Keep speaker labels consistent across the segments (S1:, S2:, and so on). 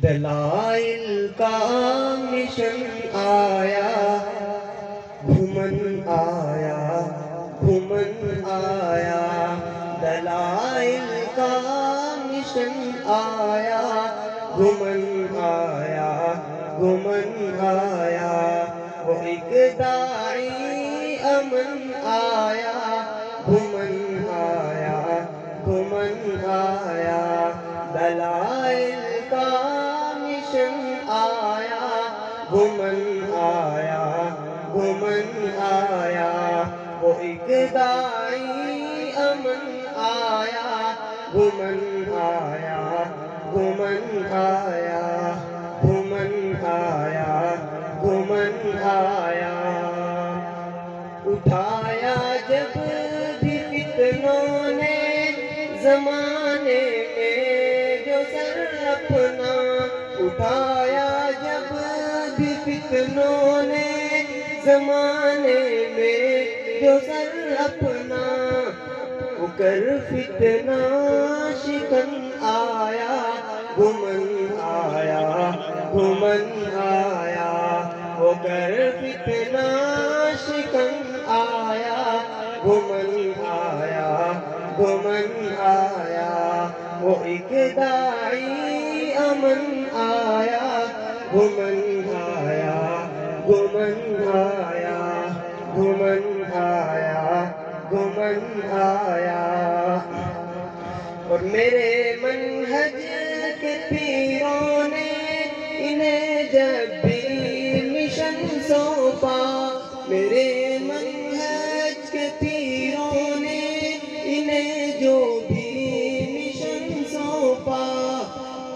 S1: دلائل کا مشن آیا، گھومن آیا، گھومن آیا، دلائل کا مشن آیا، گھومن آیا، گھومن آیا، وہ ایک داعی امن آیا، گھومن آیا، گھومن آیا، دلائل کا مشن آیا، گھومن آیا، گھومن آیا، وہ ایک داعی امن آیا، گھومن آیا، گھومن آیا، گھومن آیا، گھومن آیا، اٹھایا جب بھی فتنوں نے زمانے میں جو سر اپنا، اٹھایا جب بھی فتنوں نے زمانے میں جو سر اپنا، وہ کر فتنہ شکن آیا، گھومن آیا، گھومن آیا، وہ کر فتنہ شکن آیا، گھومن آیا، گھومن آیا، وہ ایک داعی امن آیا، گھومن آیا، گھومن آیا، گھومن آیا، گھومن آیا، اور میرے منہج کے پیروں نے انہیں جب بھی مشن سونپا، میرے منہج کے پیروں نے انہیں جو بھی مشن سونپا،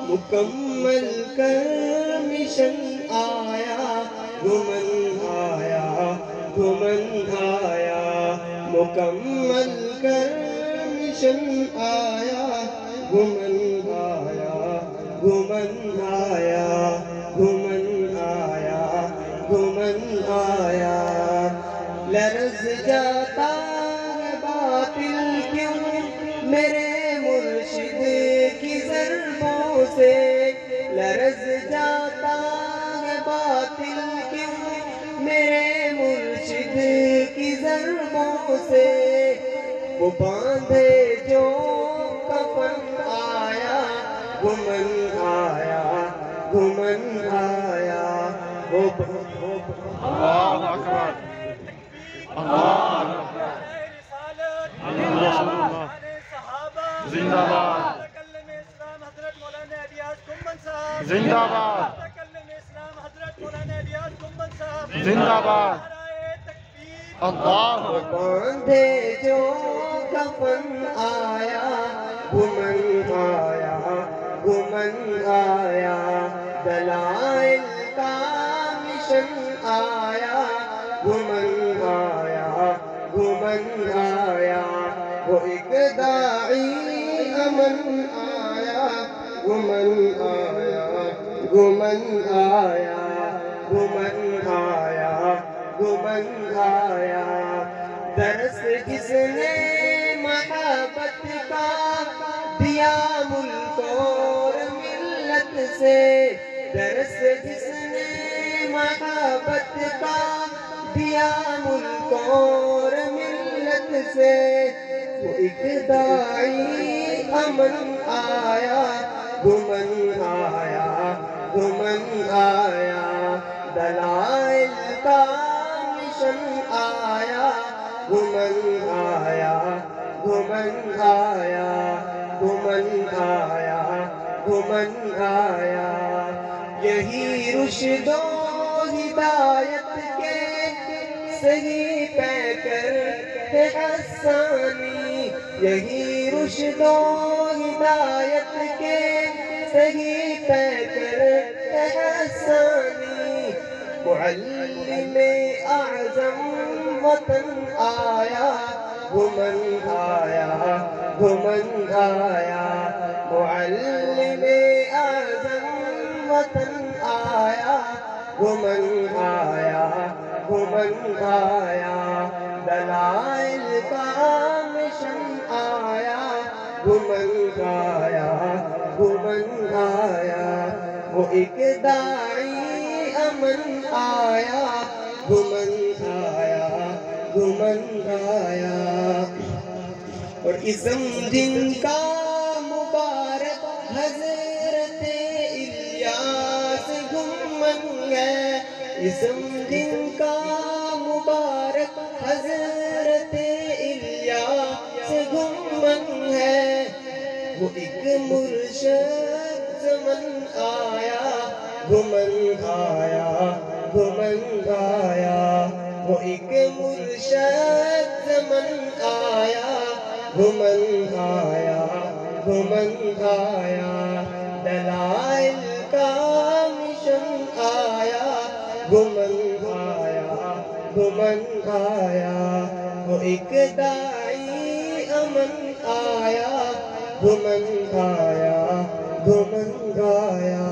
S1: مکمل کر مشن آیا، گھومن آیا، گھومن آیا، مکمل کر مشن آیا، گھومن آیا، گھومن آیا، گھومن آیا، گھومن آیا، لرز جاتا ہے باطل کیوں میرے مرشد کی ضربوں سے، لرز جاتا ہے باطل کیوں میرے مرشد کی ضربوں سے، وہ باندھے جو کفن آیا، گھومن آیا، گھومن آیا، وہ
S2: اللہ اکبر، اللہ اللہ، زندہ باد، زندہ باد، زندہ باد، اللہ اکبر،
S1: باندھے جو کفن آیا، گھومن آیا، گھومن آیا، دلائل کا مشن آیا، گھومن آیا، گھومن آیا، وہ ایک داعی امن آیا، گھومن آیا، گھومن آیا، گھومن آیا، گھومن آیا، درس جس نے محبت کا دیا ملک اور ملت سے، درس جس نے محبت کا دیا ملک اور ملت سے، وہ ایک داعی امن آیا، گھومن آیا، گھومن آیا، دلائل کا مشن آیا، گھومن آیا، گھومن آیا، گھومن آیا، گھومن آیا، یہی رشد و ہدایت کے صحیح پیکر ہے حسانی، یہی رشد و ہدایت کے صحیح پیکر ہے حسانی، معلم اعظم وطن آیا، گھومن آیا، گھومن آیا، معلم اعظم وطن آیا، گھومن آیا، گھومن آیا، دلائل کا مشن آیا، گھومن آیا، گھومن آیا، وہ ایک داعی امن آیا گھمن آیا گھمن آیا اور اسم جن کا مبارک حضرت الیاس گھمن ہے اسم جن کا مبارک حضرت الیاس گھمن ہے وہ ایک مرشد زمن آیا گھمن آیا گھمن آیا وہ ایک مرشد زمن آیا گھمن آیا گھمن آیا دلائل کا مشن آیا گھمن آیا گھمن آیا وہ ایک داعی امن آیا گھمن آیا گھمن آیا